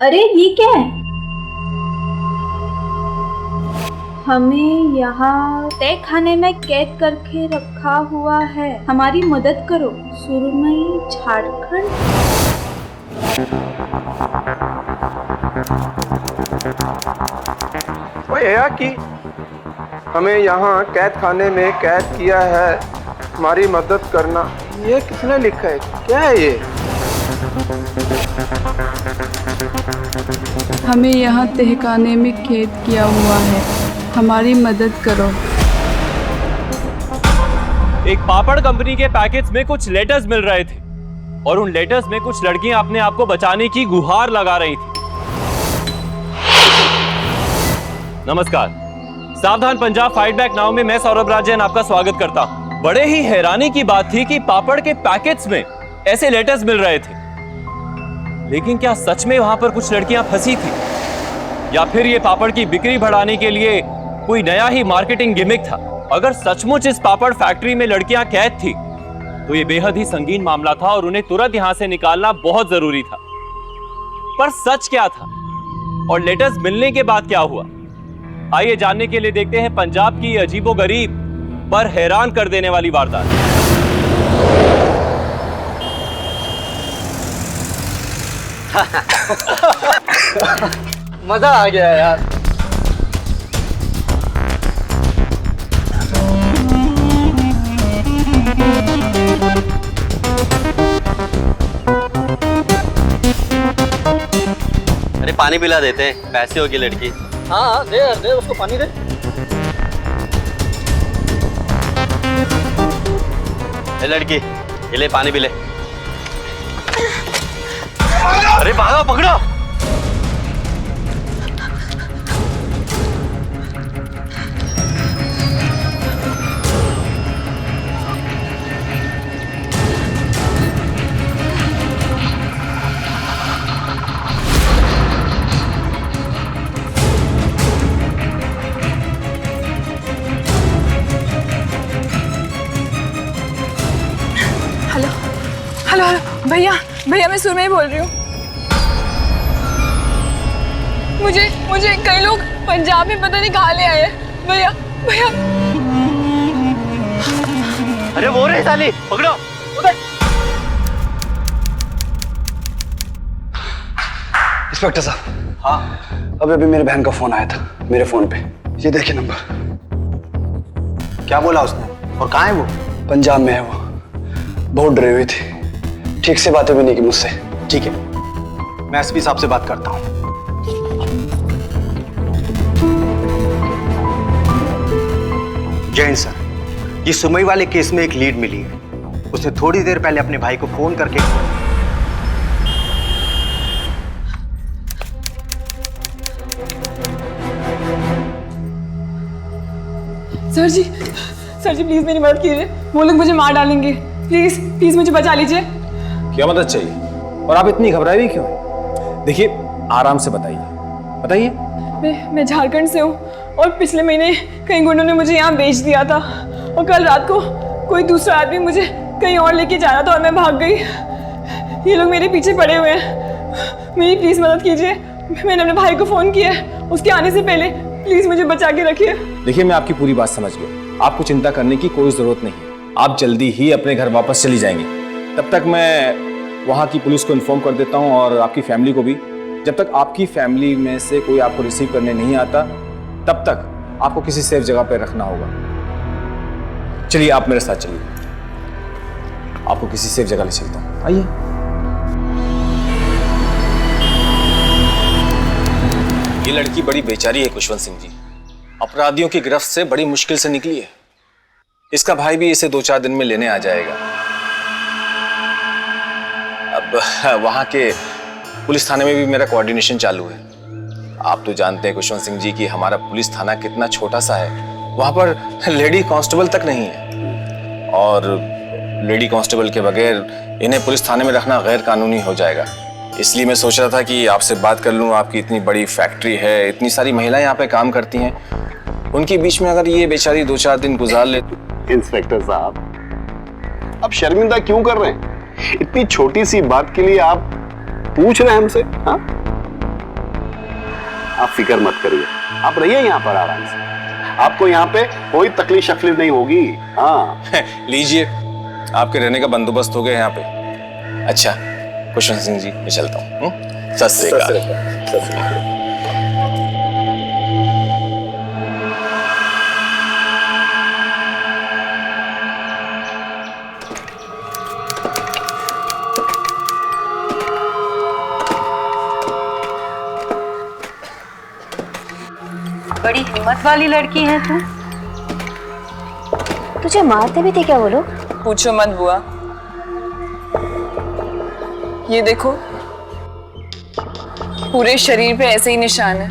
अरे ये क्या है? हमें यहाँ तय खाने में कैद करके रखा हुआ है। हमारी मदद करो। सुरमई झारखंड। भैया कि हमें यहाँ कैद खाने में कैद किया है, हमारी मदद करना। ये किसने लिखा है? क्या है ये? हमें यहाँ तहखाने में कैद किया हुआ है, हमारी मदद करो। एक पापड़ कंपनी के पैकेट्स में कुछ लेटर्स मिल रहे थे और उन लेटर्स में कुछ लड़कियां अपने आप को बचाने की गुहार लगा रही थी। नमस्कार, सावधान पंजाब फाइट बैक नाउ में मैं सौरभ राजन आपका स्वागत करता हूं। बड़े ही हैरानी की बात थी कि पापड़ के पैकेट्स में ऐसे लेटर्स मिल रहे थे, लेकिन क्या सच में वहां पर कुछ लड़कियां फंसी थी या फिर ये पापड़ की बिक्री बढ़ाने के लिए कोई नया ही मार्केटिंग गिमिक था? अगर सचमुच इस पापड़ फैक्ट्री में लड़कियां कैद थी तो ये बेहद ही संगीन मामला था और उन्हें तुरंत यहां से निकालना बहुत जरूरी था। पर सच क्या था और लेटर्स मिलने के बाद क्या हुआ? आइए जानने के लिए देखते हैं पंजाब की अजीबोगरीब पर हैरान कर देने वाली वारदात। मजा आ गया यार। अरे पानी पिला देते हैं, पैसे होगी लड़की। हाँ दे यार, दे उसको पानी दे। ए लड़की, ये ले पानी पी ले। अरे भागो, पकड़ो। हेलो हेलो हेलो भैया, भैया मैं सुरमई बोल रही हूँ। मुझे कई लोग पंजाब में पता नहीं कहाँ ले आए हैं। भैया भैया। अरे वो रही साली, पकड़ो। उधर। इंस्पेक्टर साहब। हाँ। अभी मेरे बहन का फोन आया था मेरे फोन पे, ये देखिए नंबर। क्या बोला उसने और कहाँ है वो? पंजाब में है वो। बहुत डरी हुई थी, ठीक से बातें भी नहीं की मुझसे। ठीक है, मैं एसपी साहब से बात करता हूँ। जैन सर, ये सुमई वाले केस में एक लीड मिली है। उसने थोड़ी देर पहले अपने भाई को फोन करके सर जी प्लीज मेरी मदद कीजिए, वो लोग मुझे मार डालेंगे। प्लीज प्लीज मुझे बचा लीजिए। क्या मदद चाहिए और आप इतनी घबराई हुई क्यों? देखिए आराम से बताइए बताइए। मैं झारखंड से हूँ और पिछले महीने कई गुंडों ने मुझे यहाँ बेच दिया था और कल रात को कोई दूसरा आदमी मुझे कहीं और लेके जा रहा था और मैं भाग गई। ये लोग मेरे पीछे पड़े हुए हैं, मेरी प्लीज मदद कीजिए। मैंने अपने भाई को फोन किया है, उसके आने से पहले प्लीज मुझे बचा के रखिए। देखिए मैं आपकी पूरी बात समझ गया, आपको चिंता करने की कोई जरूरत नहीं है। आप जल्दी ही अपने घर वापस चली जाएंगी। तब तक मैं वहाँ की पुलिस को इन्फॉर्म कर देता हूँ और आपकी फैमिली को भी। जब तक आपकी फैमिली में से कोई आपको रिसीव करने नहीं आता तब तक आपको किसी सेफ जगह पर रखना होगा। चलिए आप मेरे साथ चलिए, आपको किसी सेफ जगह ले चलता हूँ। आइए। ये लड़की बड़ी बेचारी है खुशवंत सिंह जी, अपराधियों की गिरफ्त से बड़ी मुश्किल से निकली है। इसका भाई भी इसे 2-4 दिन में लेने आ जाएगा। अब वहां के पुलिस थाने में भी मेरा कोऑर्डिनेशन चालू है। आप तो जानते हैं खुशवंत सिंह जी कि हमारा पुलिस थाना कितना छोटा सा है, वहां पर लेडी कांस्टेबल तक नहीं है और लेडी कांस्टेबल के बगैर इन्हें पुलिस थाने में रखना गैर कानूनी हो जाएगा। इसलिए मैं सोच रहा था कि आपसे बात कर लूं। आपकी इतनी बड़ी फैक्ट्री है, इतनी सारी महिलाएं यहाँ पे काम करती हैं, उनके बीच में अगर ये बेचारी 2-4 दिन गुजार ले तो इंस्पेक्टर साहब, आप शर्मिंदा क्यों कर रहे हैं? इतनी छोटी सी बात के लिए आप पूछ रहे हैं हमसे? हाँ, आप फिक्र मत करिए, आप रहिए यहाँ पर आराम से, आपको यहाँ पे कोई तकलीफ शक्लीफ नहीं होगी। हाँ लीजिए, आपके रहने का बंदोबस्त हो गया यहाँ पे। अच्छा कुशल सिंह जी, मैं चलता हूँ। सत श्री अकाल। बड़ी हिम्मत वाली लड़की है तू। तुझे मारते भी थे क्या वो लोग? पूछो मत बुआ, ये देखो पूरे शरीर पे ऐसे ही निशान है।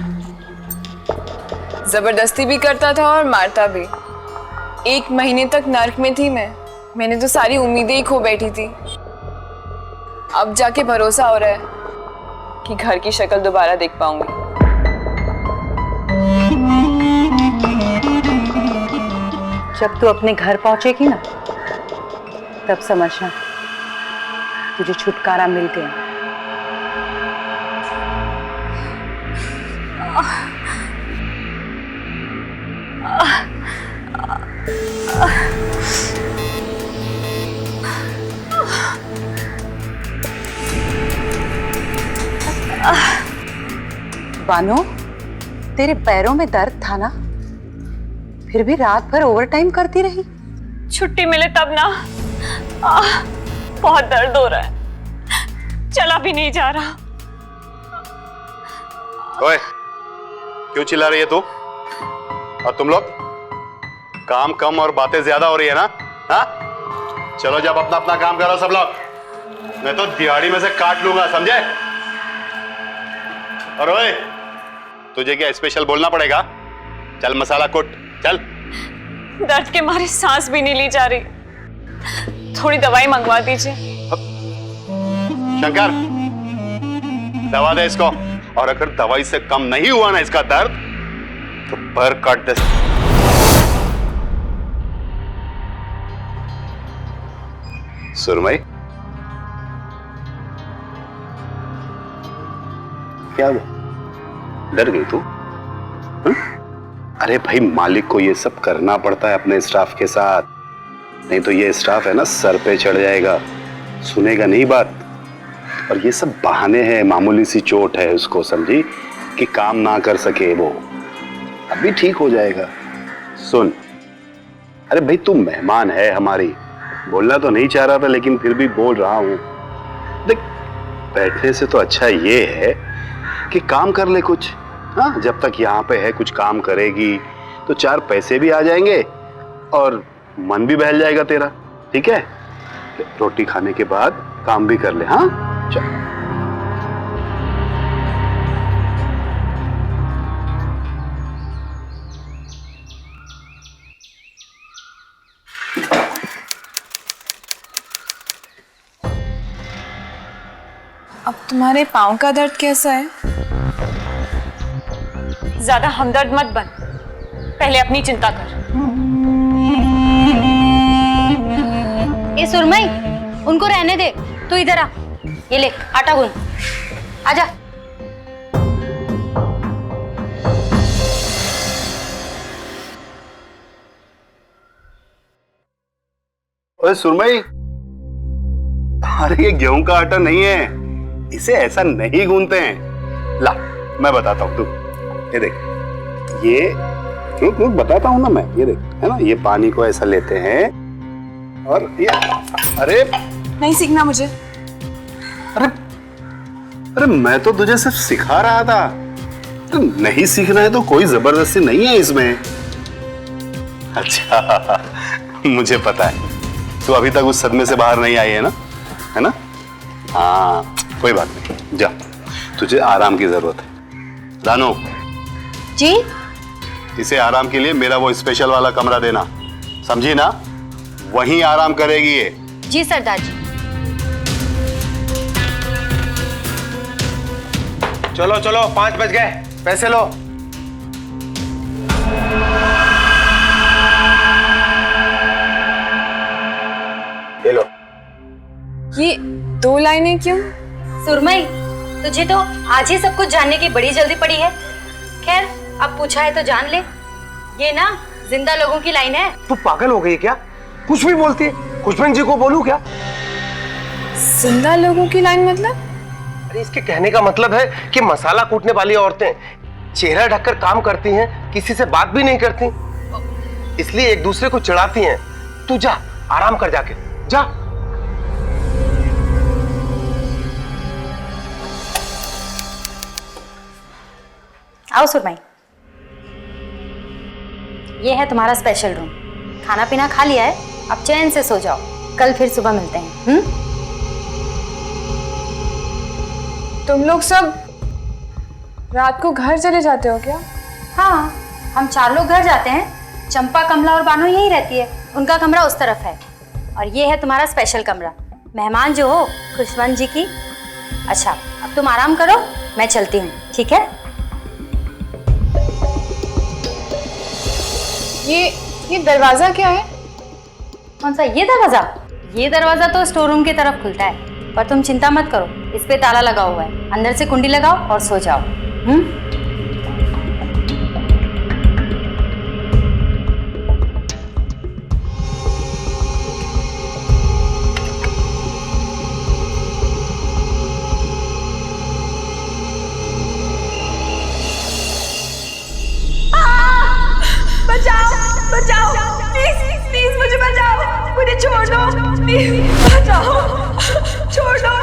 जबरदस्ती भी करता था और मारता भी। 1 महीने तक नर्क में थी मैंने तो सारी उम्मीदें ही खो बैठी थी। अब जाके भरोसा हो रहा है कि घर की शक्ल दोबारा देख पाऊंगी। जब तू अपने घर पहुंचेगी ना, तब समझना तुझे छुटकारा मिल गया। बानो, तेरे पैरों में दर्द था ना, फिर भी रात भर ओवरटाइम करती रही। छुट्टी मिले तब ना, बहुत दर्द हो रहा है, चला भी नहीं जा रहा। ओए, क्यों चिल्ला रही है तू? और तुम लोग? काम कम और बातें ज्यादा हो रही है ना? हाँ, चलो जब अपना अपना काम करो सब लोग, मैं तो दिहाड़ी में से काट लूंगा, समझे? और ओए, तुझे क्या स्पेशल बोलना पड़ेगा? चल मसाला कुट, चल। दर्द के मारे सांस भी नहीं ली जा रही, थोड़ी दवाई मंगवा दीजिए। शंकर, दवा दे इसको, और अगर दवाई से कम नहीं हुआ ना इसका दर्द, तो पर काट दे। सुरमई, क्या हुआ? डर गई तू? अरे भाई, मालिक को ये सब करना पड़ता है अपने स्टाफ के साथ, नहीं तो ये स्टाफ है ना सर पे चढ़ जाएगा, सुनेगा नहीं बात। और ये सब बहाने हैं, मामूली सी चोट है उसको, समझी, कि काम ना कर सके वो, अभी ठीक हो जाएगा। सुन, अरे भाई तू मेहमान है हमारी, बोलना तो नहीं चाह रहा था लेकिन फिर भी बोल रहा हूं। देख, बैठने से तो अच्छा ये है कि काम कर ले कुछ। हाँ, जब तक यहाँ पे है कुछ काम करेगी तो 4 पैसे भी आ जाएंगे और मन भी बहल जाएगा तेरा, ठीक है? रोटी खाने के बाद काम भी कर ले। हाँ चल। अब तुम्हारे पाँव का दर्द कैसा है? ज्यादा हमदर्द मत बन, पहले अपनी चिंता कर। ए सुरमई, उनको रहने दे, तू इधर आ, ये ले आटा गूंद, आजा। ओए सुरमई, अरे ये गेहूं का आटा नहीं है, इसे ऐसा नहीं गूंथते हैं। ला मैं बताता हूँ, तू ये देख, ये रुक बताता हूँ ना मैं, ये देख, है ना, ये पानी को ऐसा लेते हैं और ये, अरे नहीं सीखना मुझे। अरे अरे मैं तो तुझे सिर्फ सिखा रहा था, तो नहीं सीखना है तो कोई जबरदस्ती नहीं है इसमें। अच्छा मुझे पता है, तू अभी तक उस सदमे से बाहर नहीं आई है ना, है ना? हाँ कोई बात नहीं, जा, तुझे आराम की जरूरत है। दानो जी, इसे आराम के लिए मेरा वो स्पेशल वाला कमरा देना, समझी ना? वहीं आराम करेगी ये। जी सरदार जी। चलो चलो, 5 बज गए, पैसे लो। ये 2 लाइनें क्यों? सुरमई, तुझे तो आज ही सब कुछ जानने की बड़ी जल्दी पड़ी है। खैर, अब पूछा है तो जान ले। ये ना जिंदा लोगों की लाइन है। तू पागल हो गई क्या? कुछ भी बोलती है। खुशबन जी को बोलूं क्या? जिंदा लोगों की लाइन मतलब? अरे इसके कहने का मतलब है कि मसाला कूटने वाली औरतें चेहरा ढककर काम करती हैं, किसी से बात भी नहीं करती, इसलिए एक दूसरे को चिढ़ाती हैं। तू जा, आराम कर जाके जा। आओ सुरमई, ये है तुम्हारा स्पेशल रूम। खाना पीना खा लिया है, अब चैन से सो जाओ, कल फिर सुबह मिलते हैं। तुम लोग सब रात को घर चले जाते हो क्या? हाँ, हम 4 लोग घर जाते हैं। चंपा, कमला और बानो यही रहती है, उनका कमरा उस तरफ है। और ये है तुम्हारा स्पेशल कमरा, मेहमान जो हो खुशवंत जी की। अच्छा, अब तुम आराम करो, मैं चलती हूँ, ठीक है? ये दरवाजा क्या है? कौन सा? ये दरवाजा? ये दरवाजा तो स्टोर रूम की तरफ खुलता है, पर तुम चिंता मत करो, इस पे ताला लगा हुआ है। अंदर से कुंडी लगाओ और सो जाओ। बचाओ, प्लीज मुझे बचाओ, मुझे छोड़ दो, प्लीज बचाओ, छोड़ दो।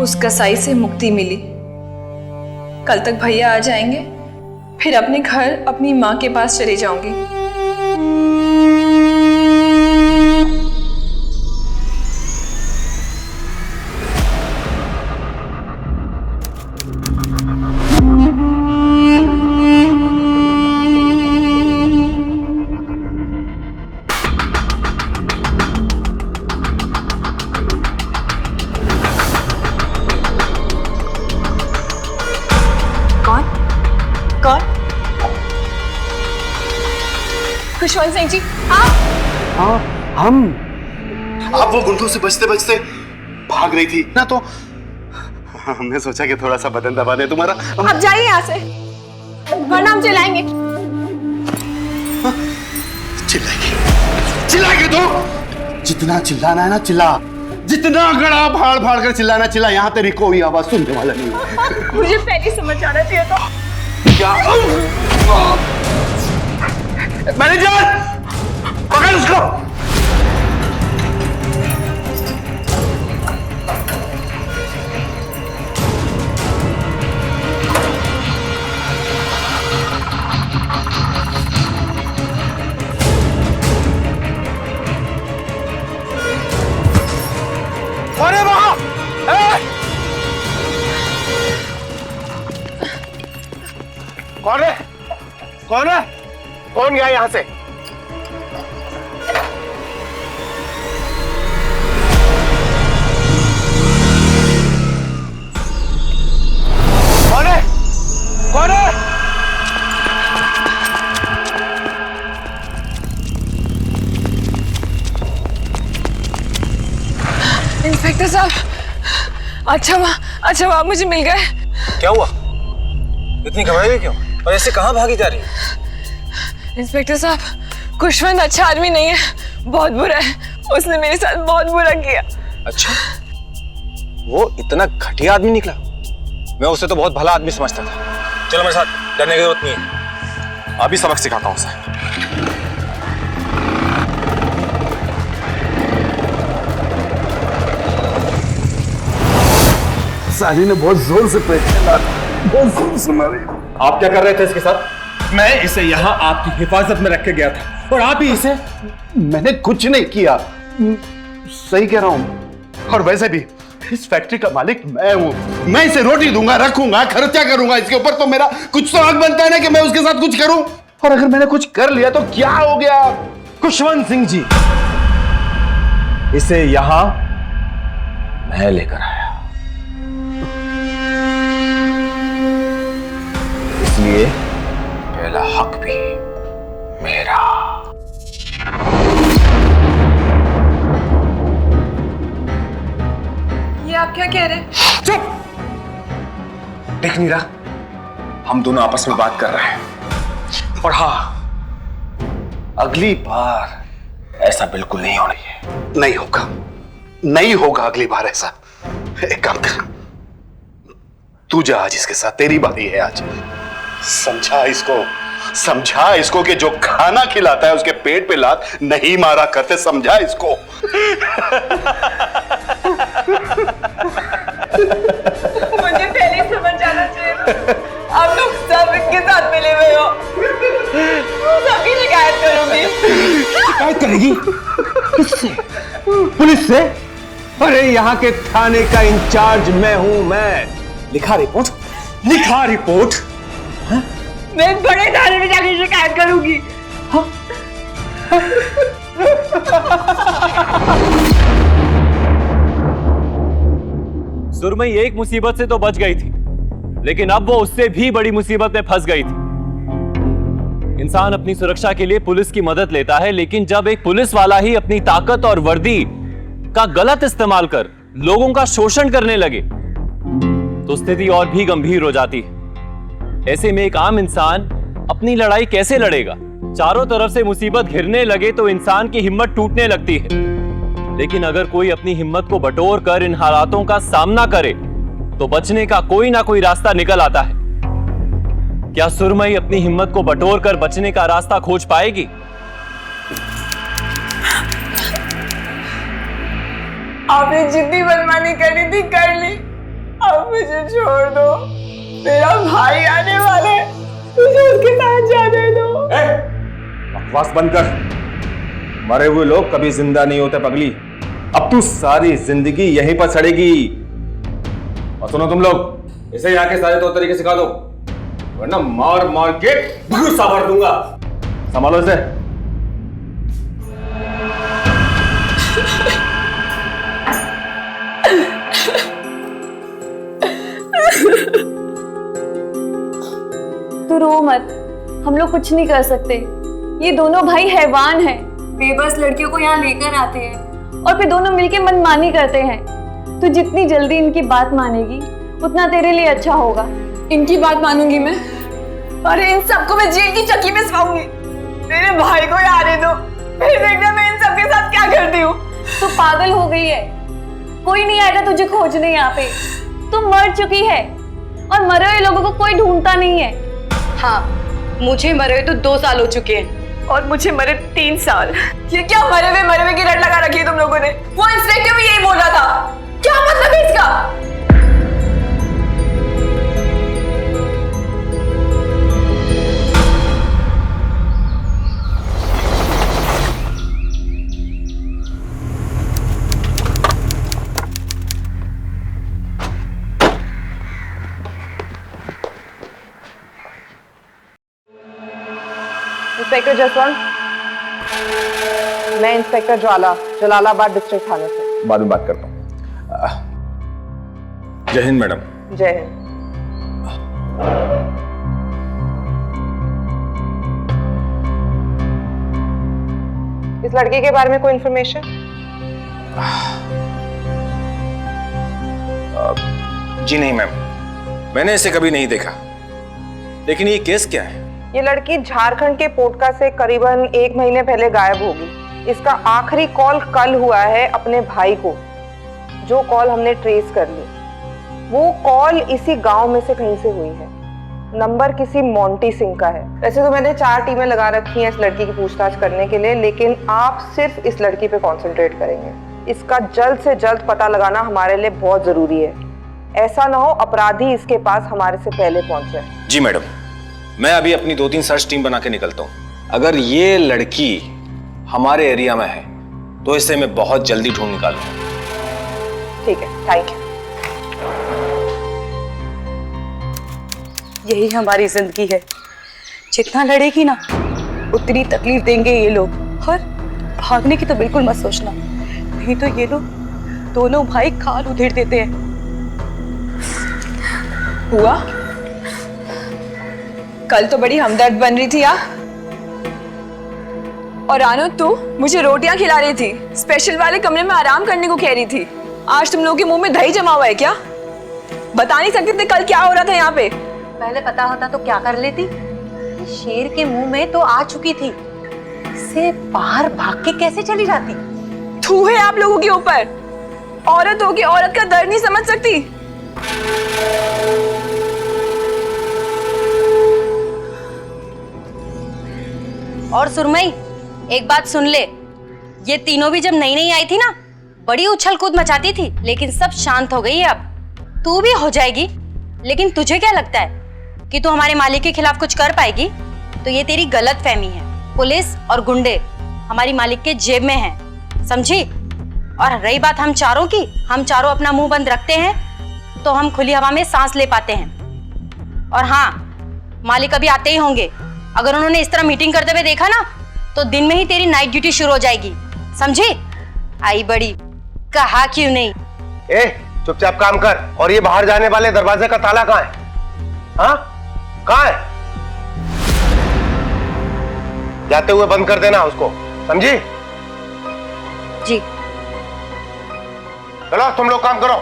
उस कसाई से मुक्ति मिली। कल तक भैया आ जाएंगे, फिर अपने घर अपनी माँ के पास चली जाऊंगी। खुशवंत सिंह जी, हाँ, हम। आप वो गुंडों से बचते बचते भाग रही थी ना, तो हमने सोचा कि थोड़ा सा बदन दबा दे तुम्हारा। अब जाइए यहाँ से, वरना हम चिल्लाएंगे। चिल्लाएंगे तो जितना चिल्लाना है ना चिल्ला, जितना गड़ा भाड़ भाड़ कर चिल्लाना चिल्ला, यहाँ तेरी कोई आवाज सुनने वाला नहीं है। मुझे पहले समझ आना चाहिए था। क्या? मैनेजर, पकड़ उसको। कौन है वहां? कौन है? कौन है? कौन गया यहां से? कौन है? कौन है? इंस्पेक्टर साहब, अच्छा हुआ मुझे मिल गए। क्या हुआ? इतनी घबराई हुई क्यों? और ऐसे कहाँ भागी जा रही है? इंस्पेक्टर साहब, खुशवंत अच्छा आदमी नहीं है, बहुत बुरा है। उसने मेरे साथ बहुत बुरा किया। अच्छा, वो इतना घटिया आदमी निकला? मैं उसे तो बहुत भला आदमी समझता था। चलो मेरे साथ, डरने की जरूरत नहीं है, अभी सबक सिखाता हूँ उसे। साली ने बहुत जोर से पहचाना, बहुत जोर से मारी। आप क्या कर रहे थे इसके साथ? मैं इसे यहाँ आपकी हिफाजत में रख के गया था और आप ही इसे। मैंने कुछ नहीं किया, सही कह रहा हूं। और वैसे भी इस फैक्ट्री का मालिक मैं हूं। मैं इसे रोटी दूंगा, रखूंगा, खर्चा करूंगा इसके ऊपर, तो मेरा कुछ तो हक बनता है ना कि मैं उसके साथ कुछ करूं। और अगर मैंने कुछ कर लिया तो क्या हो गया? खुशवंत सिंह जी, इसे यहां मैं लेकर आया, इसलिए पहला हक भी मेरा। ये आप क्या कह रहे हैं? चुप! देख नीरा, हम दोनों आपस में बात कर रहे हैं, और हाँ, अगली बार ऐसा बिल्कुल नहीं होना है। नहीं होगा, नहीं होगा अगली बार ऐसा। एक काम कर, तू जा आज इसके साथ, तेरी बारी है आज। समझा इसको कि जो खाना खिलाता है उसके पेट पे लात नहीं मारा करते, समझा इसको। मुझे पहले समझ जाना चाहिए। आप लोग सब इनके साथ मिले हुए हो। सबकी शिकायत करूंगी। शिकायत करेगी? किससे? पुलिस से? अरे यहाँ के थाने का इंचार्ज मैं हूं, मैं। लिखा रिपोर्ट, लिखा रिपोर्ट। मैं बड़े थाने में जाकर शिकायत करूंगी। सुरमई एक मुसीबत से तो बच गई थी, लेकिन अब वो उससे भी बड़ी मुसीबत में फंस गई थी। इंसान अपनी सुरक्षा के लिए पुलिस की मदद लेता है, लेकिन जब एक पुलिस वाला ही अपनी ताकत और वर्दी का गलत इस्तेमाल कर लोगों का शोषण करने लगे तो स्थिति और भी गंभीर हो जाती है। ऐसे में एक आम इंसान अपनी लड़ाई कैसे लड़ेगा? चारों तरफ से मुसीबत घिरने लगे तो इंसान की हिम्मत टूटने लगती है, लेकिन अगर कोई अपनी हिम्मत को बटोर कर इन हालातों का सामना करे तो बचने का कोई ना कोई रास्ता निकल आता है। क्या सुरमई अपनी हिम्मत को बटोर कर बचने का रास्ता खोज पाएगी? आपने जितनी मनमानी करनी थी कर ली, अब मुझे छोड़ दो। मेरा भाई आने वाला है, मुझे उसके साथ जाने दो। बकवास बंद कर। मरे हुए लोग कभी जिंदा नहीं होते पगली। अब तू सारी जिंदगी यहीं पर सड़ेगी। और सुनो तुम लोग, इसे यहाँ के सारे तौर तरीके सिखा दो, वरना मार मार के गुस्सा भर दूंगा। संभालो इसे। तू रो मत, हम लोग कुछ नहीं कर सकते। ये दोनों भाई हैवान हैं, बेबस लड़कियों को यहाँ लेकर आते हैं और फिर दोनों मिलके मनमानी करते हैं। तू जितनी जल्दी इनकी बात मानेगी उतना तेरे लिए अच्छा होगा। इनकी बात मानूंगी मैं, अरे इन सबको मैं जेल की चक्की में सवाऊंगी। मेरे भाई को आने दो, फिर देखना मैं इन सबके साथ क्या करती हूँ। तू पागल हो गई है, कोई नहीं आएगा तुझे खोजने यहाँ पे। तू मर चुकी है और मरे हुए लोगों को कोई ढूंढता नहीं है। हाँ, मुझे मरे हुए तो 2 साल हो चुके हैं और मुझे मरे 3 साल। ये क्या मरे हुए की रट लगा रखी है तुम लोगों ने? वो इंस्पेक्टर भी यही बोल रहा था। क्या मतलब है इसका? इंस्पेक्टर जसवंत, मैं इंस्पेक्टर ज्वाला, जलालाबाद डिस्ट्रिक्ट थाने से। बाद में बात करता हूँ। जय हिंद मैडम। जय हिंद। इस लड़के के बारे में कोई इंफॉर्मेशन? जी नहीं मैम, मैंने इसे कभी नहीं देखा। लेकिन ये केस क्या है? ये लड़की झारखंड के पोटका से करीबन 1 महीने पहले गायब होगी। इसका आखिरी कॉल कल हुआ है अपने भाई को, जो कॉल हमने ट्रेस कर ली। वो कॉल इसी गांव में से कहीं से हुई है। नंबर किसी मोंटी सिंह का है। वैसे तो मैंने 4 टीमें लगा रखी हैं इस लड़की की पूछताछ करने के लिए, लेकिन आप सिर्फ इस लड़की पे कॉन्सेंट्रेट करेंगे। इसका जल्द से जल्द पता लगाना हमारे लिए बहुत जरूरी है। ऐसा ना हो अपराधी इसके पास हमारे से पहले पहुंच जाए। जी मैडम, मैं अभी अपनी 2-3 सर्च टीम बना के निकलता हूँ। अगर ये लड़की हमारे एरिया में है तो इसे मैं बहुत जल्दी ढूंढ निकालूंगा। ठीक है, थैंक यू। यही हमारी जिंदगी है, जितना लड़ेगी ना उतनी तकलीफ देंगे ये लोग। और भागने की तो बिल्कुल मत सोचना, नहीं तो ये लोग दोनों भाई खाल उधेड़ देते हैं। हुआ कल तो बड़ी हमदर्द बन रही थी यार। और रानो तू मुझे रोटियां खिला रही थी, स्पेशल वाले कमरे में आराम करने को कह रही थी। आज तुम लोगों के मुंह में दही जमा हुआ है क्या? बता नहीं सकते थे कल क्या हो रहा था यहाँ पे? पहले पता होता तो क्या कर लेती? शेर के मुंह में तो आ चुकी थी, इससे बाहर भाग के कैसे चली जाती? थू है आप लोगों के ऊपर। औरत होगी, औरत का दर्द नहीं समझ सकती। और सुरमई, एक बात सुन ले, ये तीनों भी जब नई नई आई थी ना, बड़ी उछल कूद मचाती थी, लेकिन सब शांत हो गई है अब। तू भी हो जाएगी, लेकिन तुझे क्या लगता है कि तू हमारे मालिक के खिलाफ कुछ कर पाएगी? तो ये तेरी गलत फहमी है। पुलिस और गुंडे हमारी मालिक के जेब में हैं, समझी? और रही बात हम चारों की, हम चारों अपना मुंह बंद रखते हैं तो हम खुली हवा में सांस ले पाते हैं। और हाँ, मालिक अभी आते ही होंगे। अगर उन्होंने इस तरह मीटिंग करते हुए देखा ना, तो दिन में ही तेरी नाइट ड्यूटी शुरू हो जाएगी, समझी? आई बड़ी, कहा क्यों नहीं? ए, चुपचाप काम कर। और ये बाहर जाने वाले दरवाजे का ताला कहाँ है? हाँ, कहाँ है? जाते हुए बंद कर देना उसको, समझी? जी। चलो तुम लोग काम करो।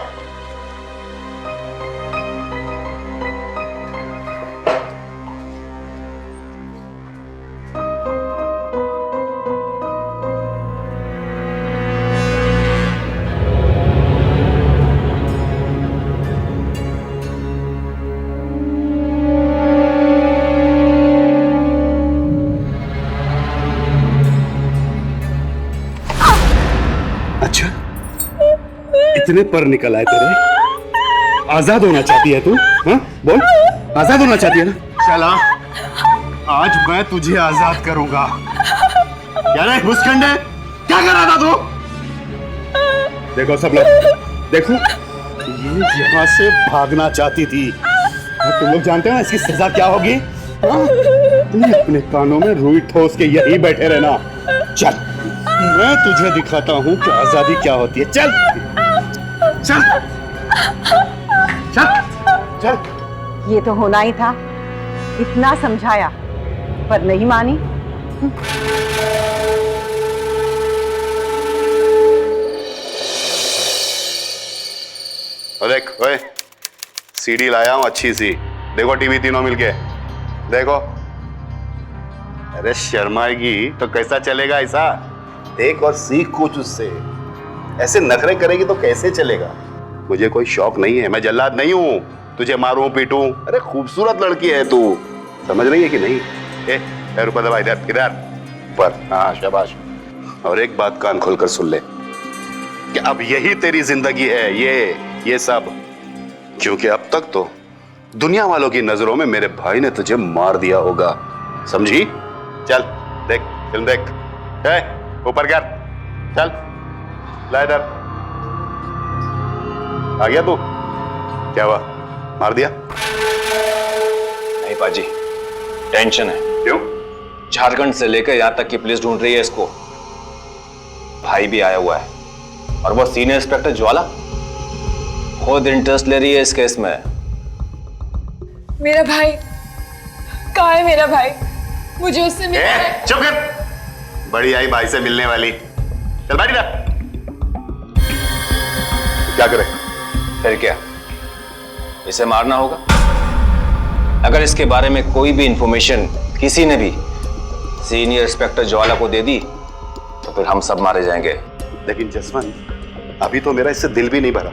अच्छा, इतने पर निकल आए तेरे? आजाद होना चाहती है तू? हाँ बोल, आजाद होना चाहती है ना? चला, आज मैं तुझे आजाद करूंगा। क्या रे घुसखंडे, क्या कर रहा था तू? देखो सब लोग, देखो ये यहाँ से भागना चाहती थी, और तुम लोग जानते हो ना इसकी सजा क्या होगी? हाँ? तुम अपने कानों में रुई ठोस के यही बैठे रहना। चल, मैं तुझे दिखाता हूँ कि आजादी क्या होती है। चल चल चल चल। ये तो होना ही था, इतना समझाया पर नहीं मानी। देख ओए, सीडी लाया हूँ अच्छी सी, देखो टीवी तीनों मिलके देखो। अरे शर्माएगी तो कैसा चलेगा ऐसा? देख और सीख कुछ उससे। ऐसे नखरे करेगी तो कैसे चलेगा? मुझे कोई शौक नहीं है, मैं जल्लाद नहीं हूँ तुझे मारूं पीटूं। अरे खूबसूरत लड़की है तू, समझ रही है कि नहीं? ए रुपया दबा, इधर इधर ऊपर। हाँ शाबाश। और एक बात कान खोलकर सुन ले कि अब यही तेरी जिंदगी है, ये सब, क्योंकि अब तक तो दुनिया वालों की नजरों में मेरे भाई ने तुझे मार दिया होगा, समझी? चल देख, फिल्म देख। ऊपर कर, चल ला इधर। आ गया तू? क्या हुआ, मार दिया? नहीं पाजी, टेंशन है। क्यों? झारखंड से लेकर यहां तक की पुलिस ढूंढ रही है इसको। भाई भी आया हुआ है, और वो सीनियर इंस्पेक्टर ज्वाला खुद इंटरेस्ट ले रही है इस केस में। मेरा भाई कहाँ है? मेरा भाई, मुझे उससे मिलना है। चुप कर, बड़ी आई भाई से मिलने वाली। चल बैठ जा। क्या करे? फिर क्या, इसे मारना होगा। अगर इसके बारे में कोई भी इंफॉर्मेशन किसी ने भी सीनियर इंस्पेक्टर ज्वाला को दे दी तो फिर हम सब मारे जाएंगे। लेकिन जसवंत, अभी तो मेरा इससे दिल भी नहीं भरा।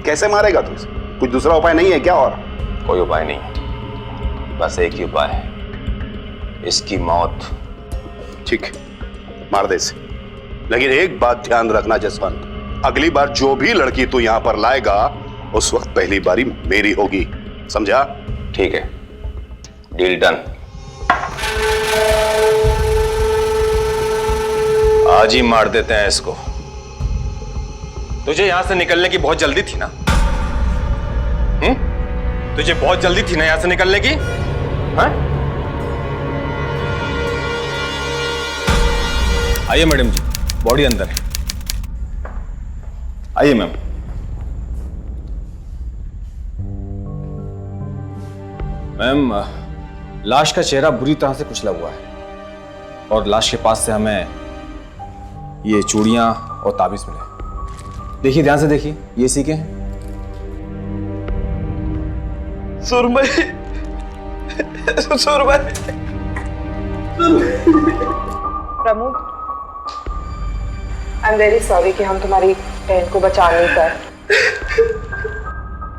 कैसे मारेगा तू इसे? कुछ दूसरा उपाय नहीं है क्या? और कोई उपाय नहीं है, बस एक ही उपाय है, इसकी मौत। ठीक, मार दे इसे। लेकिन एक बात ध्यान रखना जसवंत, अगली बार जो भी लड़की तू यहां पर लाएगा उस वक्त पहली बारी मेरी होगी, समझा? ठीक है, डील डन। आज ही मार देते हैं इसको। तुझे यहां से निकलने की बहुत जल्दी थी ना? तुझे बहुत जल्दी थी ना यहां से निकलने की? हाँ? आइए मैडम जी, बॉडी अंदर है। आइए मैम। मैम, लाश का चेहरा बुरी तरह से कुचला हुआ है और लाश के पास से हमें ये चूड़ियां और ताबीज मिले। देखिए, ध्यान से देखिए, ये सीखे हैं। सुरमई, सुरमई। Pramod, I am very sorry कि हम तुम्हारी बहन को बचा नहीं पाए।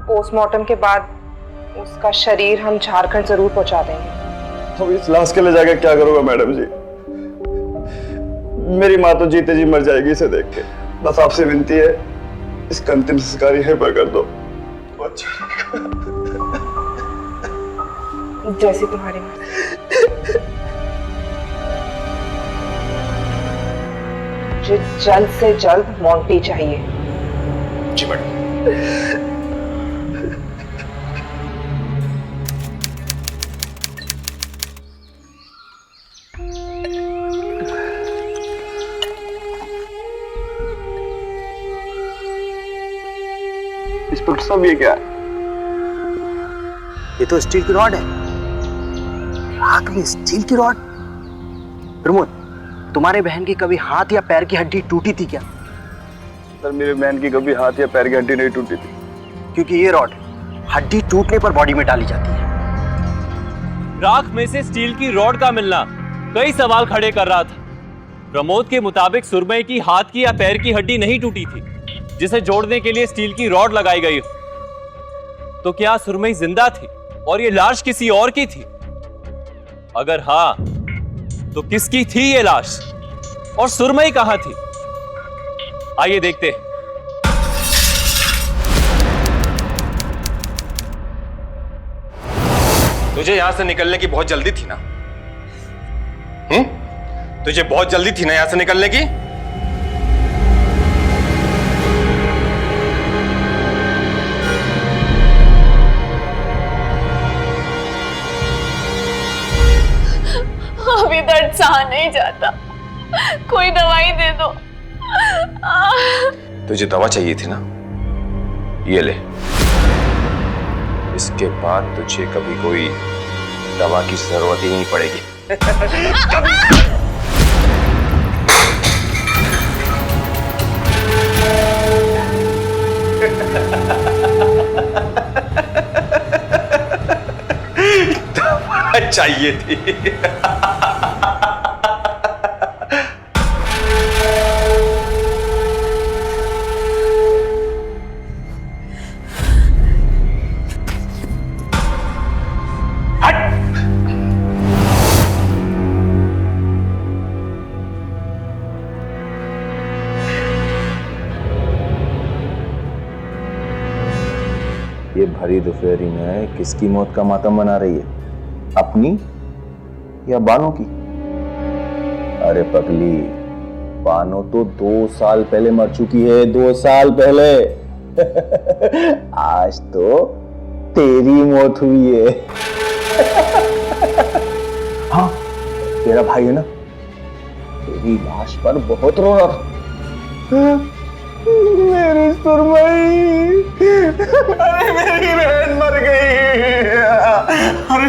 पोस्टमार्टम के बाद उसका शरीर हम झारखंड जरूर पहुंचा देंगे। अब इस लाश के ले जाकर क्या करूंगा मैडम जी? मेरी माँ तो जीते जी मर जाएगी इसे देख के। बस आपसे विनती है, इसका अंतिम संस्कार यहीं पर कर दो। जैसी तुम्हारी मुझे जल्द से जल्द मोंटी चाहिए। जी मैडम। इंस्पेक्टर साहब, ये क्या है? ये तो स्टील की रॉड है। आग में स्टील की रॉड? प्रमोद, तुम्हारे बहन की कभी हाथ या पैर की हड्डी टूटी थी क्या? सर, मेरी बहन की कभी हाथ या पैर की हड्डी नहीं टूटी थी। क्योंकि ये रॉड हड्डी टूटने पर बॉडी में डाली जाती है। राख में से स्टील की रॉड का मिलना कई सवाल खड़े कर रहा था। प्रमोद के मुताबिक सुरमई की हाथ की या पैर की हड्डी नहीं टूटी थी, जिसे जोड़ने के लिए स्टील की रॉड लगाई गई। तो क्या सुरमई जिंदा थी और ये लाश किसी और की थी? अगर हाँ, तो किसकी थी ये लाश और सुरमई कहां थी? आइए देखते हैं। तुझे यहां से निकलने की बहुत जल्दी थी ना? तुझे बहुत जल्दी थी ना यहां से निकलने की? अभी दर्द सहा नहीं जाता, कोई दवाई दे दो। तुझे दवा चाहिए थी ना? ये ले। इसके बाद तुझे कभी कोई दवा की जरूरत ही नहीं पड़ेगी। दवा चाहिए थी। ये भरी दोपहरी में किसकी मौत का मातम मना रही है? अपनी या बानो की? अरे पगली, बानो तो 2 साल पहले मर चुकी है, 2 साल पहले। आज तो तेरी मौत हुई है। हाँ, तेरा भाई है ना, तेरी लाश पर बहुत रो रहा था। मेरी सुरमई, अरे मेरी बहन मर गई। अरे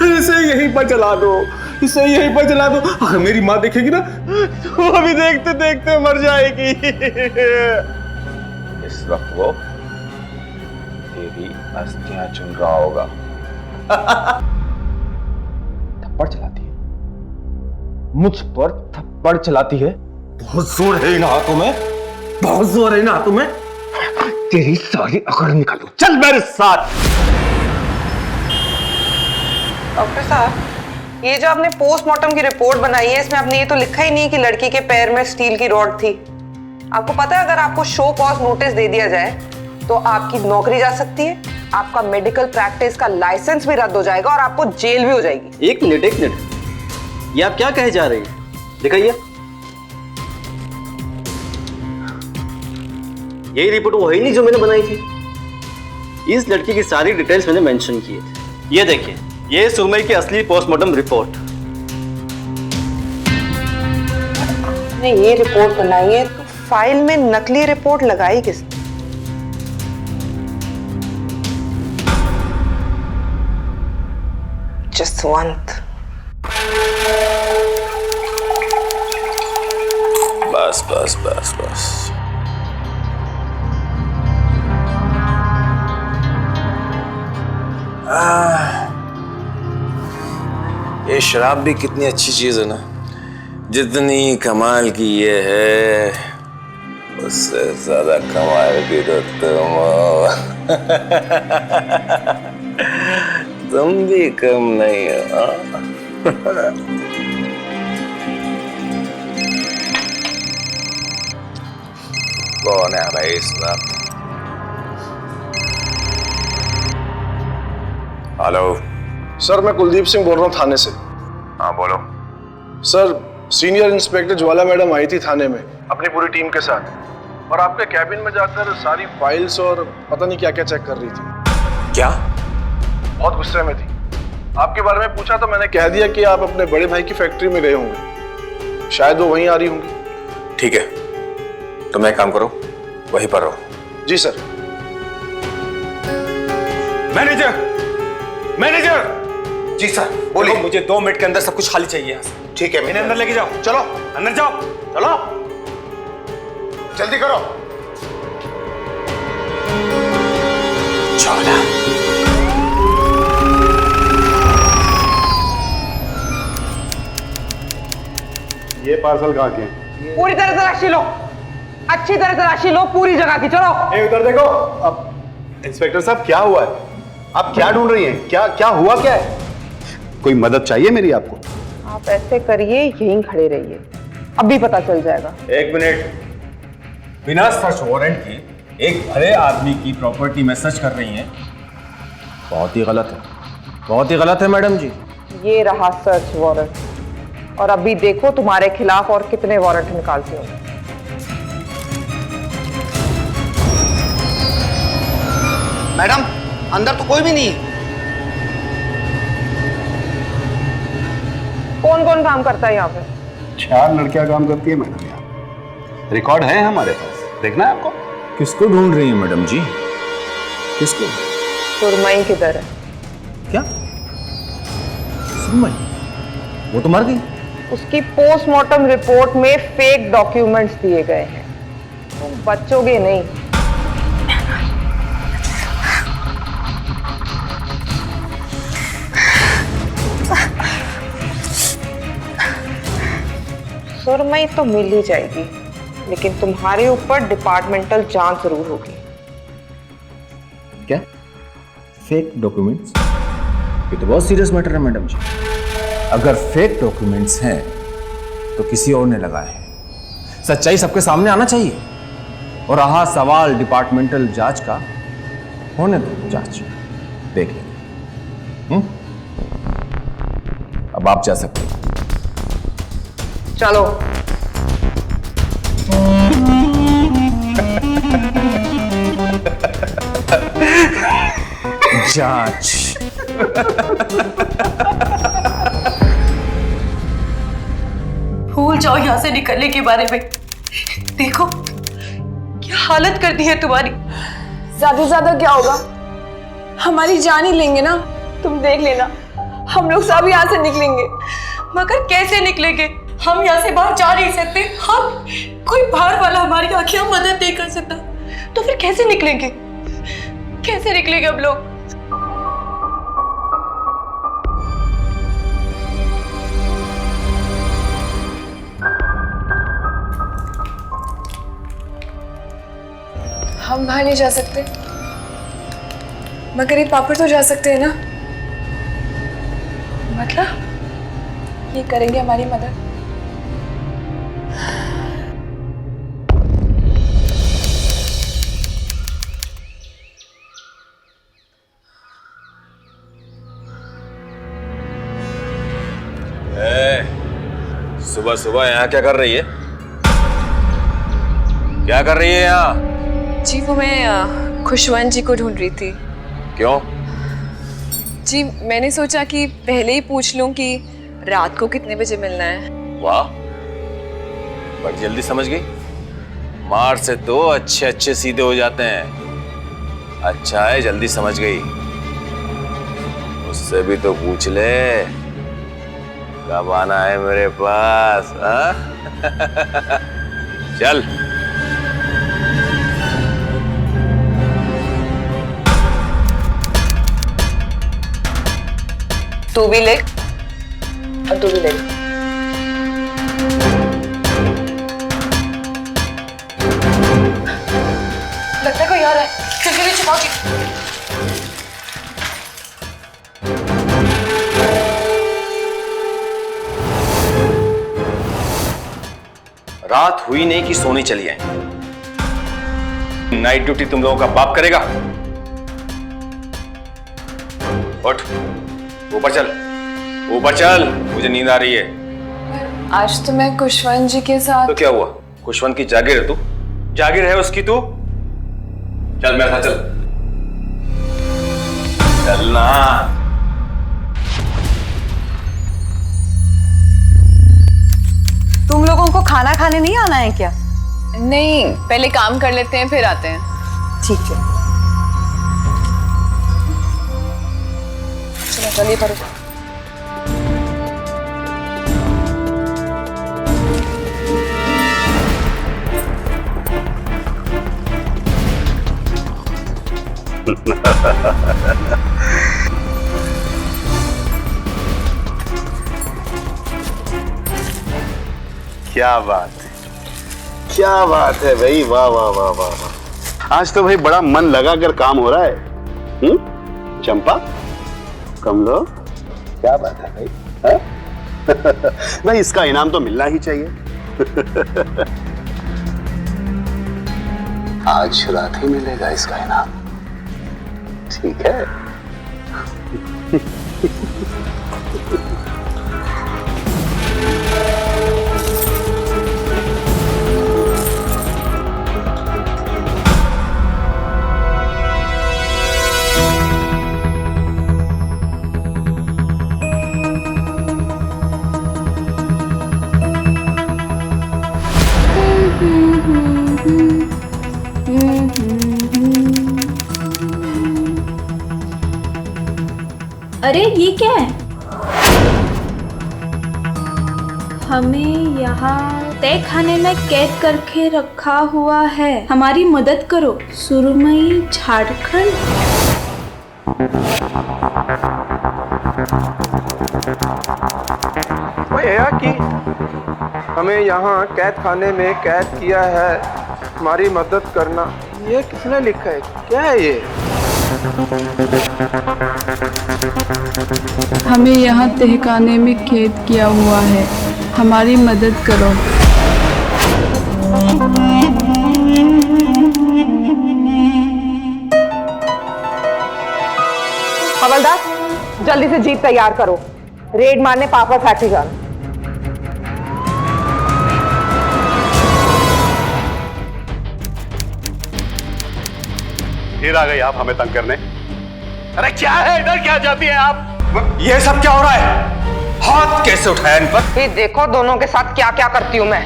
इसे यहीं पर जला दो, इसे यहीं पर जला दो। अगर मेरी माँ देखेगी ना, तो अभी देखते देखते मर जाएगी। इस वक्त वो तेरी अस्थियां चुन रहा होगा। थप्पड़ चलाती है, मुझ पर थप्पड़ चलाती है। बहुत जोर है इन हाथों में, बहुत जोर है ना तुम्हें। तेरी सारी अकड़ निकालो, चल मेरे साथ। डॉक्टर साहब, ये जो आपने पोस्टमार्टम की रिपोर्ट बनाई है, इसमें आपने ये तो लिखा ही नहीं कि लड़की के पैर में स्टील की रॉड थी। आपको पता है, अगर आपको शो कॉज नोटिस दे दिया जाए तो आपकी नौकरी जा सकती है, आपका मेडिकल प्रैक्टिस का लाइसेंस भी रद्द हो जाएगा और आपको जेल भी हो जाएगी। एक मिनट, ये आप क्या कहे जा रही है? दिखाइए। यही रिपोर्ट वही नहीं जो मैंने बनाई थी। इस लड़की की सारी डिटेल्स मैंने मेंशन किए थे। ये देखिए, ये सुरमई की असली पोस्टमार्टम रिपोर्ट। आपने ये रिपोर्ट बनाई है तो फाइल में नकली रिपोर्ट लगाई किसने? जसवंत। बस बस बस बस। ये शराब भी कितनी अच्छी चीज है ना, जितनी कमाल की ये है उससे ज्यादा कमाल की तो तुम हो। तुम भी कम नहीं हो। कौन है भाई इस वक्त? हेलो सर, मैं कुलदीप सिंह बोल रहा हूँ थाने से। हाँ बोलो। सर, सीनियर इंस्पेक्टर ज्वाला मैडम आई थी थाने में अपनी पूरी टीम के साथ, और आपके कैबिन में जाकर सारी फाइल्स और पता नहीं क्या क्या चेक कर रही थी। क्या? बहुत गुस्से में थी। आपके बारे में पूछा तो मैंने कह दिया कि आप अपने बड़े भाई की फैक्ट्री में गए होंगे, शायद वो वहीं आ रही होंगी। ठीक है, तो मैं काम करो, वहीं पर रहो। जी सर। Manager, manager. जी सर, बोलिए। मुझे 2 मिनट के अंदर सब कुछ खाली चाहिए। ठीक है, इन्हें अंदर लेके जाओ। चलो अंदर जाओ, चलो, जल्दी करो। चलो। ये पार्सल कहाँ के? पूरी तरह तलाशी लो, अच्छी तरह तलाशी लो पूरी जगह की। चलो। ए, उधर देखो। अब इंस्पेक्टर साहब, क्या हुआ है? आप क्या ढूंढ रही हैं? क्या क्या हुआ, क्या है? कोई मदद चाहिए मेरी आपको? आप ऐसे करिए, यहीं खड़े रहिए, अभी पता चल जाएगा। 1 मिनट। बिना सर्च वारंट के एक भले आदमी की प्रॉपर्टी में सर्च कर रही हैं, बहुत ही गलत है, बहुत ही गलत है मैडम जी। ये रहा सर्च वारंट, और अभी देखो तुम्हारे खिलाफ और कितने वारंट निकालती हूँ। मैडम, अंदर तो कोई भी नहीं है। कौन कौन काम करता है यहाँ पे? 4 लड़कियां काम करती है मैडम यहाँ। रिकॉर्ड है हमारे पास, देखना है आपको? किसको ढूंढ रही हैं मैडम जी? किसको? सुरमई किधर है? क्या? सुरमई? वो तो मर गई। उसकी पोस्टमार्टम रिपोर्ट में फेक डॉक्यूमेंट्स दिए गए हैं, तुम बचोगे नहीं। सुरमई तो मिल ही जाएगी, लेकिन तुम्हारे ऊपर डिपार्टमेंटल जांच जरूर होगी। क्या? Fake documents? ये तो बहुत सीरियस मैटर है मैडम जी। अगर फेक डॉक्यूमेंट्स हैं तो किसी और ने लगाए हैं। सच्चाई सबके सामने आना चाहिए। और रहा सवाल डिपार्टमेंटल जांच का, होने दो जांच, देख लेंगे। अब आप जा सकते हैं। चलो। जांच। भूल जाओ यहाँ से निकलने के बारे में। देखो क्या हालत कर दी है तुम्हारी। ज्यादा से ज्यादा क्या होगा, हमारी जान ही लेंगे ना। तुम देख लेना, हम लोग सब यहाँ से निकलेंगे। मगर कैसे निकलेंगे? हम यहाँ से बाहर जा नहीं सकते। हम कोई बाहर वाला हमारी आंखें मदद नहीं कर सकता, तो फिर कैसे निकलेंगे? कैसे निकलेंगे हम लोग? हम बाहर नहीं जा सकते, मगर ये पापड़ तो जा सकते हैं ना। मतलब ये करेंगे हमारी मदद। सुबह सुबह यहाँ क्या कर रही है? क्या कर रही है यहाँ? जी वो मैं खुशवंत जी को ढूंढ रही थी। क्यों? जी मैंने सोचा कि पहले ही पूछ लूं कि रात को कितने बजे मिलना है। वाह, बड़ी जल्दी समझ गई। मार से तो अच्छे अच्छे सीधे हो जाते हैं। अच्छा है जल्दी समझ गई। उससे भी तो पूछ ले कब आना है मेरे पास। हाँ? चल। तू भी ले और तू भी ले। लगता है कोई आ रहा है, खिड़की भी छुपाओ जी। रात हुई नहीं कि सोनी चली है। नाइट ड्यूटी तुम लोगों का बाप करेगा। उठ, ऊपर चल, ऊपर चल, मुझे नींद आ रही है। आज तो मैं खुशवंत जी के साथ। तो क्या हुआ? खुशवंत की जागीर है तू? जागीर है उसकी तू? चल मेरे साथ चल। चलना। तुम लोगों को खाना खाने नहीं आना है क्या? नहीं, पहले काम कर लेते हैं फिर आते हैं। ठीक है, चलो चलिए करो। क्या बात है, क्या बात है भाई, वाह वाह वाह वाह वाह। आज तो भाई बड़ा मन लगा कर काम हो रहा है। चंपा, कम लो, क्या बात है भाई। हाँ? भाई इसका इनाम तो मिलना ही चाहिए। आज रात ही मिलेगा इसका इनाम, ठीक है? अरे ये क्या है? हमें यहाँ तय खाने में कैद करके रखा हुआ है। हमारी मदद करो, सुरमई झारखंड। भैया कि हमें यहाँ कैद खाने में कैद किया है, हमारी मदद करना। ये किसने लिखा है? क्या है ये? हमें यहाँ तहखाने में कैद किया हुआ है, हमारी मदद करो। हवलदार, जल्दी से जीप तैयार करो, रेड मारने पापा फैक्ट्री जाना। फिर आ गई आप हमें तंग करने। अरे क्या है इधर, क्या जाती है आप? ये सब क्या हो रहा है? हाथ कैसे उठाया इन पर? ये देखो दोनों के साथ क्या क्या करती हूँ मैं।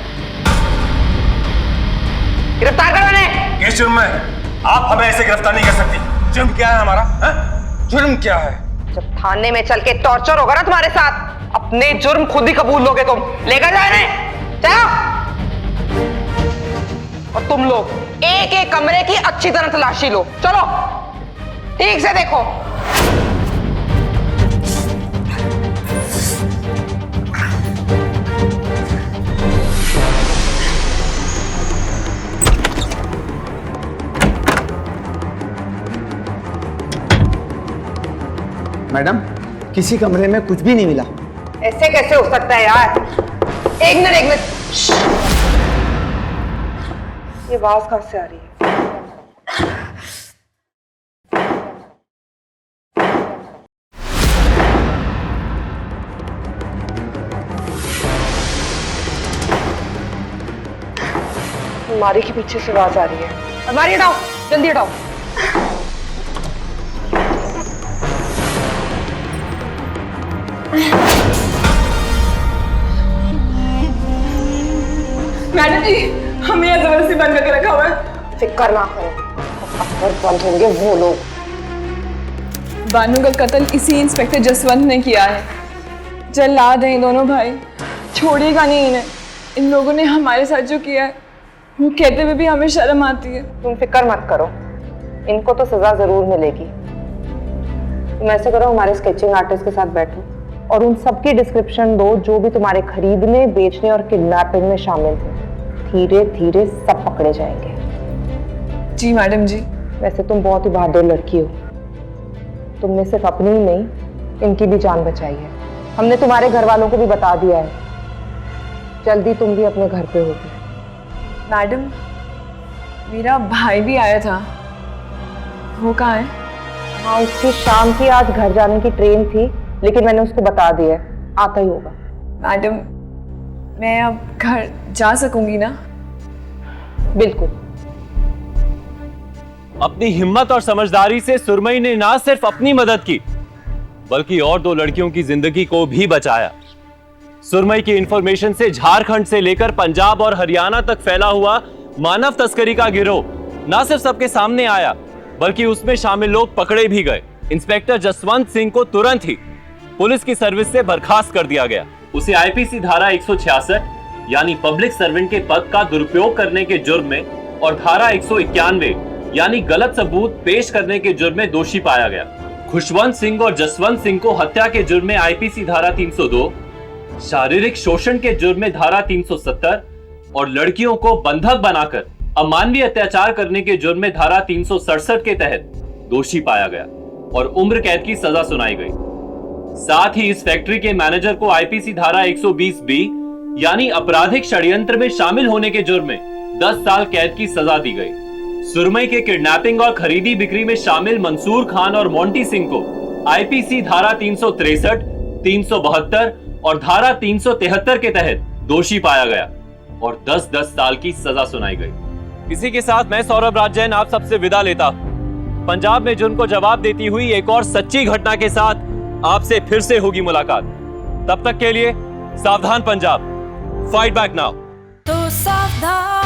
गिरफ्तार करो इन्हें। किस जुर्म में? आप हमें ऐसे गिरफ्तार नहीं कर सकती। जुर्म क्या है हमारा? है? जुर्म क्या है? जब थाने में चल के टॉर्चर होगा ना तुम्हारे साथ, अपने जुर्म खुद ही कबूल लोगे तुम। लेकर जाओ इन्हें, चलो। और तुम लोग एक एक कमरे की अच्छी तरह तलाशी लो, चलो ठीक से देखो। मैडम, किसी कमरे में कुछ भी नहीं मिला। ऐसे कैसे हो सकता है यार? एक मिनट। ये आवाज कहां से आ रही है? अलमारी के पीछे से आवाज आ रही है। अलमारी हटाओ, जल्दी हटाओ। मैडम जी, हमें यहाँ जबरदस्ती बंद करके रखा हुआ है। फिक्र ना करो, अब बंद होंगे वो लोग। बानू का कत्ल इसी इंस्पेक्टर जसवंत ने किया है। जल्लाद हैं दोनों भाई, छोड़ेगा नहीं इन्हें। इन लोगों ने हमारे साथ जो किया है वो कहते हुए भी हमें शर्म आती है। तुम फिक्र मत करो, इनको तो सजा जरूर मिलेगी। तुम ऐसे करो, हमारे स्केचिंग आर्टिस्ट के साथ बैठो और उन सबकी डिस्क्रिप्शन दो जो भी तुम्हारे खरीदने, बेचने और किडनैपिंग में शामिल थे। धीरे धीरे सब पकड़े जाएंगे। जी मैडम जी। वैसे तुम बहुत ही बहादुर लड़की हो, तुमने सिर्फ अपनी ही नहीं इनकी भी जान बचाई है। हमने तुम्हारे घर वालों को भी बता दिया है, जल्दी तुम भी अपने घर पे होगी। मैडम, मेरा भाई भी आया था, वो कहाँ है? हाँ, उसकी शाम की आज घर जाने की ट्रेन थी, लेकिन मैंने उसको बता दिया है, आता ही होगा। मैडम, मैं अब घर जा सकूंगी ना? बिल्कुल। अपनी हिम्मत और समझदारी से सुरमई ने ना सिर्फ अपनी मदद की बल्कि और 2 लड़कियों की जिंदगी को भी बचाया। सुरमई की इंफॉर्मेशन से झारखंड से लेकर पंजाब और हरियाणा तक फैला हुआ मानव तस्करी का गिरोह ना सिर्फ सबके सामने आया बल्कि उसमें शामिल लोग पकड़े भी गए। इंस्पेक्टर जसवंत सिंह को तुरंत ही पुलिस की सर्विस से बर्खास्त कर दिया गया। उसे आईपीसी धारा 166 यानी पब्लिक सर्वेंट के पद का दुरुपयोग करने के जुर्म में और धारा 191 यानी गलत सबूत पेश करने के जुर्म में दोषी पाया गया। खुशवंत सिंह और जसवंत सिंह को हत्या के जुर्म में आईपीसी धारा 302, शारीरिक शोषण के जुर्म में धारा 370 और लड़कियों को बंधक बनाकर अमानवीय अत्याचार करने के जुर्म में धारा 367 के तहत दोषी पाया गया और उम्र कैद की सजा सुनाई गई। साथ ही इस फैक्ट्री के मैनेजर को आईपीसी धारा 120B यानी आपराधिक षड्यंत्र में शामिल होने के जुर्म में 10 साल कैद की सजा दी गई। सुरमई के किडनैपिंग और खरीदी बिक्री में शामिल मंसूर खान और मोंटी सिंह को आईपीसी धारा 363, 372 और धारा 373 के तहत दोषी पाया गया और 10-10 साल की सजा सुनाई गई। इसी के साथ मैं सौरभ राज जैन आप सबसे विदा लेता हूं। पंजाब में जुर्म को जवाब देती हुई एक और सच्ची घटना के साथ आपसे फिर से होगी मुलाकात। तब तक के लिए सावधान पंजाब, फाइट बैक नाउ। तो सावधान।